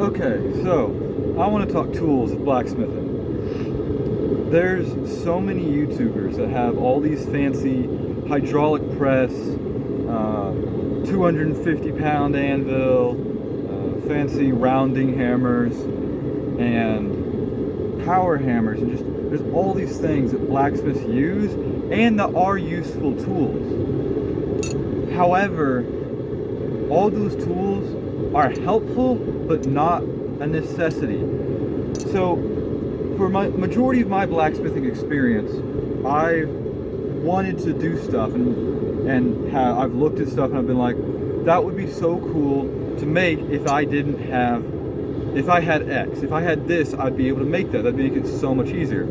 Okay, so I want to talk tools of blacksmithing. There's so many YouTubers that have all these fancy hydraulic press, 250-pound anvil, fancy rounding hammers, and power hammers, and just there's all these things that blacksmiths use and that are useful tools. However, all those tools are helpful but not a necessity. So for my majority of my blacksmithing experience, I've wanted to do stuff and I've looked at stuff and I've been like, that would be so cool to make if I had X. If I had this, I'd be able to make that. That'd make it so much easier.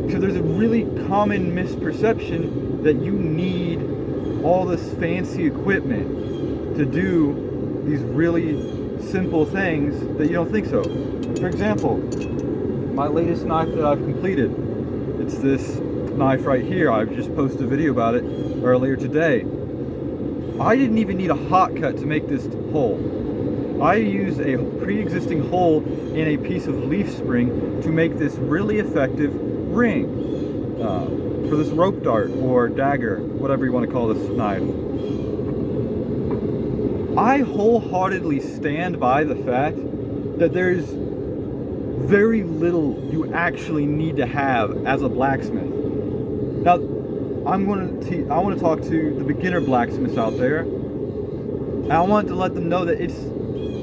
So there's a really common misperception that you need all this fancy equipment to do these really simple things that you don't think so. For example, my latest knife that I've completed, it's this knife right here. I've just posted a video about it earlier today. I didn't even need a hot cut to make this hole. I used a pre-existing hole in a piece of leaf spring to make this really effective ring for this rope dart or dagger, whatever you want to call this knife. I wholeheartedly stand by the fact that there's very little you actually need to have as a blacksmith. Now, I want to talk to the beginner blacksmiths out there, and I want to let them know that it's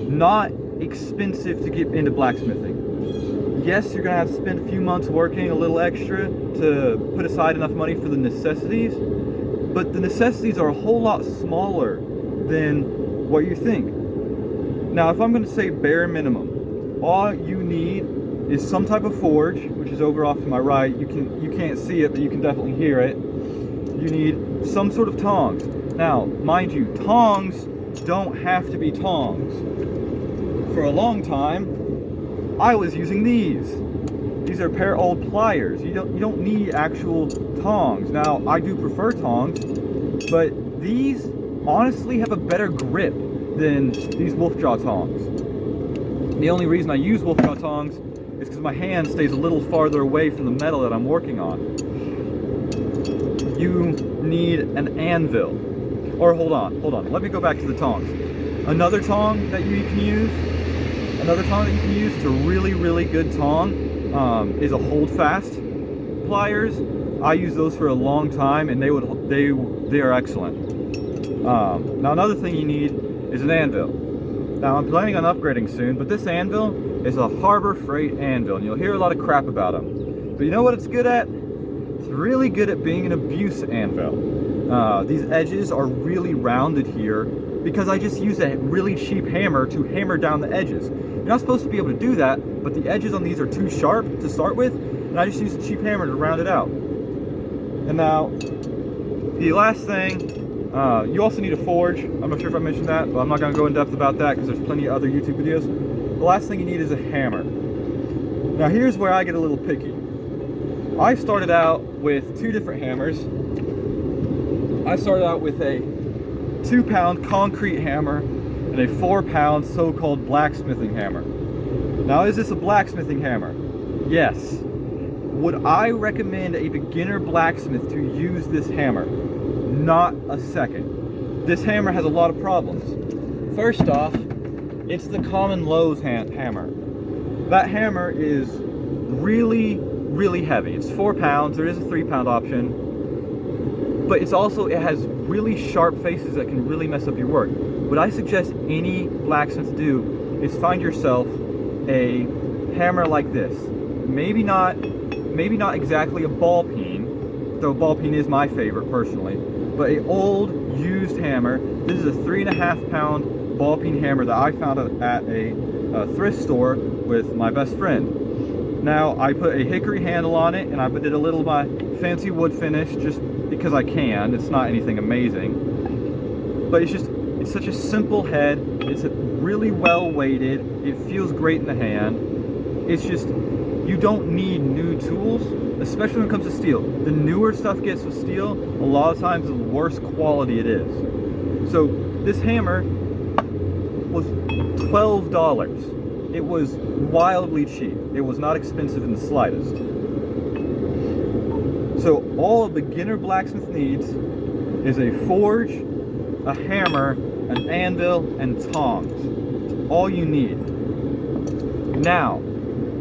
not expensive to get into blacksmithing. Yes, you're gonna have to spend a few months working a little extra to put aside enough money for the necessities, but the necessities are a whole lot smaller than what you think. Now, if I'm going to say bare minimum, all you need is some type of forge, which is over off to my right. You can't see it, but you can definitely hear it. You need some sort of tongs. Now, mind you, tongs don't have to be tongs. For a long time, I was using these. These are a pair of old pliers. You don't need actual tongs. Now, I do prefer tongs, but these honestly have a better grip than these wolf jaw tongs. The only reason I use wolf jaw tongs is because my hand stays a little farther away from the metal that I'm working on. You need an anvil. Or hold on, let me go back to the tongs. Another tong that you can use to really, really good tong is a holdfast pliers. I use those for a long time and they are excellent. Now another thing you need is an anvil. Now I'm planning on upgrading soon, but this anvil is a Harbor Freight anvil, and you'll hear a lot of crap about them. But you know what it's good at? It's really good at being an abuse anvil. These edges are really rounded here because I just use a really cheap hammer to hammer down the edges. You're not supposed to be able to do that, but the edges on these are too sharp to start with, and I just use a cheap hammer to round it out. And now, the last thing, you also need a forge. I'm not sure if I mentioned that, but I'm not going to go in depth about that because there's plenty of other YouTube videos. The last thing you need is a hammer. Now here's where I get a little picky. I started out with two different hammers. I started out with a 2-pound concrete hammer and a 4-pound so-called blacksmithing hammer. Now, is this a blacksmithing hammer? Yes. Would I recommend a beginner blacksmith to use this hammer? Not a second. This hammer has a lot of problems. First off, it's the common Lowe's hammer. That hammer is really, really heavy. It's 4 pounds. There is a 3-pound option. But it has really sharp faces that can really mess up your work. What I suggest any blacksmith do is find yourself a hammer like this. Maybe not exactly a ball peen, though ball peen is my favorite personally, but an old used hammer. This is a 3.5-pound ball peen hammer that I found at a thrift store with my best friend. Now, I put a hickory handle on it, and I did a little of my fancy wood finish just because I can. It's not anything amazing, but it's such a simple head. It's really well weighted. It feels great in the hand. It's just, you don't need new tools, especially when it comes to steel. The newer stuff gets with steel, a lot of times the worse quality it is. So this hammer was $12. It was wildly cheap. It was not expensive in the slightest. So all a beginner blacksmith needs is a forge, a hammer, an anvil, and tongs. It's all you need. Now,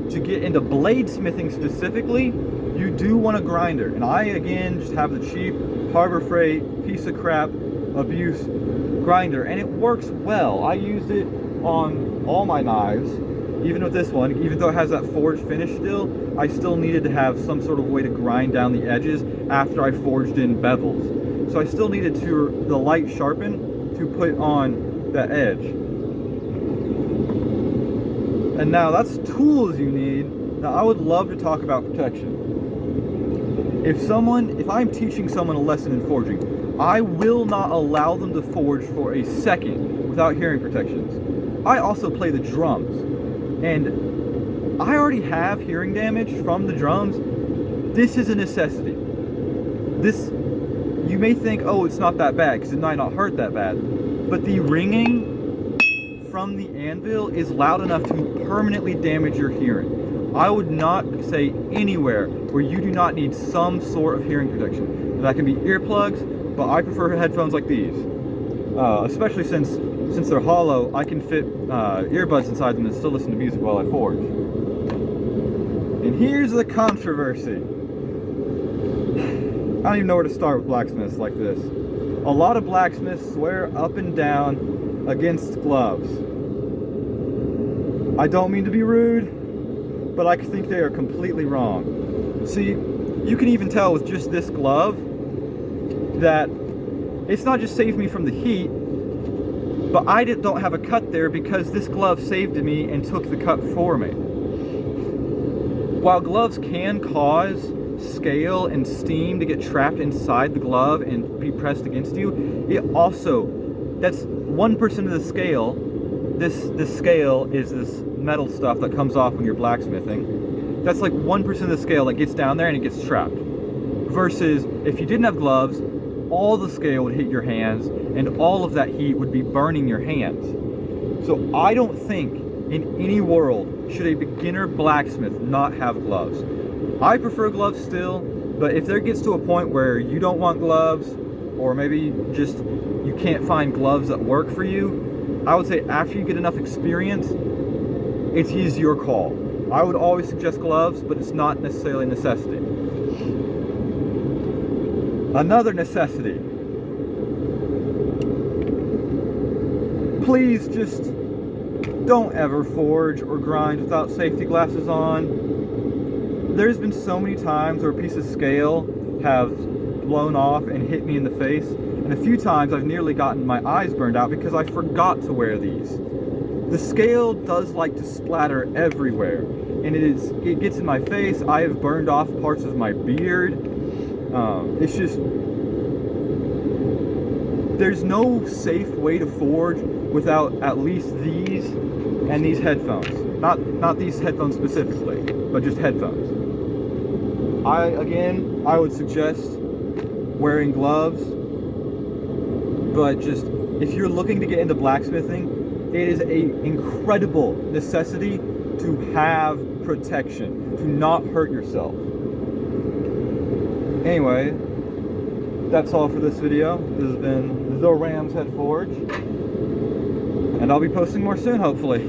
to get into bladesmithing specifically, you do want a grinder. And I, again, just have the cheap Harbor Freight, piece of crap, abuse grinder. And it works well. I used it on all my knives. Even with this one, even though it has that forged finish still, I still needed to have some sort of way to grind down the edges after I forged in bevels. So I still needed the light sharpen to put on the edge. And now that's tools you need. Now I would love to talk about protection. If I'm teaching someone a lesson in forging, I will not allow them to forge for a second without hearing protections. I also play the drums. And I already have hearing damage from the drums. This is a necessity. You may think, oh, it's not that bad, because it might not hurt that bad. But the ringing from the anvil is loud enough to permanently damage your hearing. I would not say anywhere where you do not need some sort of hearing protection. That can be earplugs, but I prefer headphones like these. Especially since they're hollow, I can fit earbuds inside them and still listen to music while I forge. And here's the controversy. I don't even know where to start with blacksmiths like this. A lot of blacksmiths swear up and down against gloves. I don't mean to be rude, but I think they are completely wrong. See, you can even tell with just this glove that it's not just saved me from the heat, but I don't have a cut there because this glove saved me and took the cut for me. While gloves can cause scale and steam to get trapped inside the glove and be pressed against you, that's 1% of the scale. This scale is this metal stuff that comes off when you're blacksmithing. That's like 1% of the scale that gets down there and it gets trapped. Versus if you didn't have gloves, all the scale would hit your hands and all of that heat would be burning your hands. So I don't think in any world should a beginner blacksmith not have gloves. I prefer gloves still, but if there gets to a point where you don't want gloves, or maybe just you can't find gloves that work for you, I would say after you get enough experience, it is your call. I would always suggest gloves, but it's not necessarily a necessity. Another necessity. Please just don't ever forge or grind without safety glasses on. There's been so many times where a piece of scale have blown off and hit me in the face, and a few times I've nearly gotten my eyes burned out because I forgot to wear these. The scale does like to splatter everywhere, and it gets in my face. I have burned off parts of my beard. It's just, there's no safe way to forge without at least these and these headphones. Not these headphones specifically, but just headphones. I would suggest wearing gloves, but just if you're looking to get into blacksmithing, it is an incredible necessity to have protection, to not hurt yourself. Anyway, that's all for this video. This has been the Ram's Head Forge, and I'll be posting more soon, hopefully.